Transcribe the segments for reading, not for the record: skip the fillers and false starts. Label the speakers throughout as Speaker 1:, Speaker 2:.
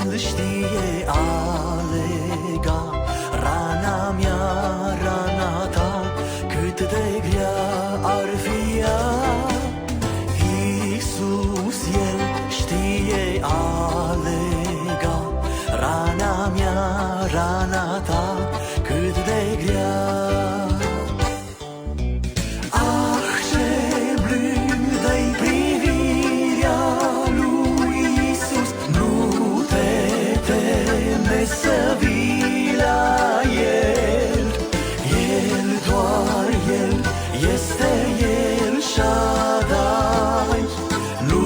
Speaker 1: El știe alega rana mea, rana ta, cât de grea ar fi ea. Iisus, El știe alega rana mea, rana ta, cât de grea. Ah, ce blândă-i privirea lui Iisus, nu te teme să vii la El. El, doar El, este El Shaddai, nu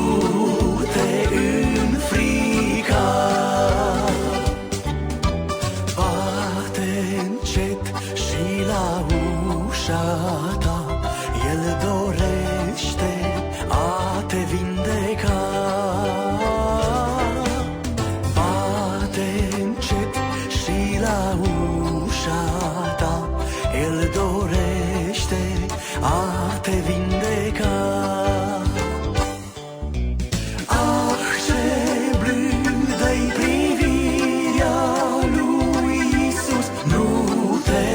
Speaker 1: te înfrica. Bate încet și la ușa ta, El dorește a te vindeca. Bate încet și la ușa ta, El dorește a te vindeca. Ah, ce blândă-i privirea lui Iisus, nu te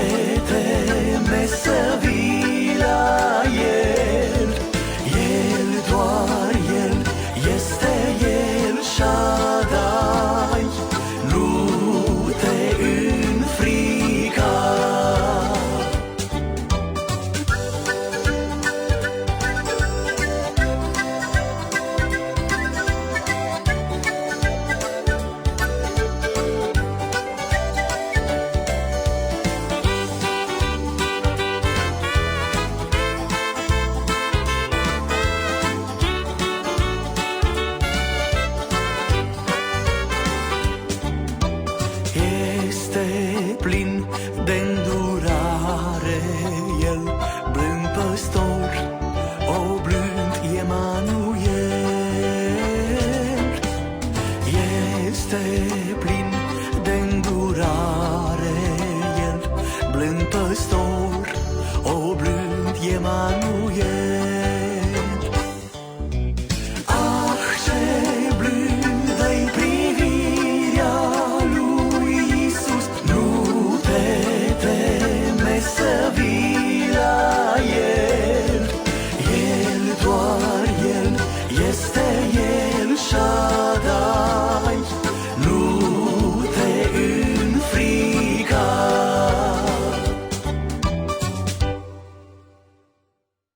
Speaker 1: teme să vii la El. El, doar El, este El Shaddai, nu te înfrica. Este plin de îndurare El, blând păstor, o blând Emanuel. Este plin de îndurare El, blând păstor, o blând Emanuel.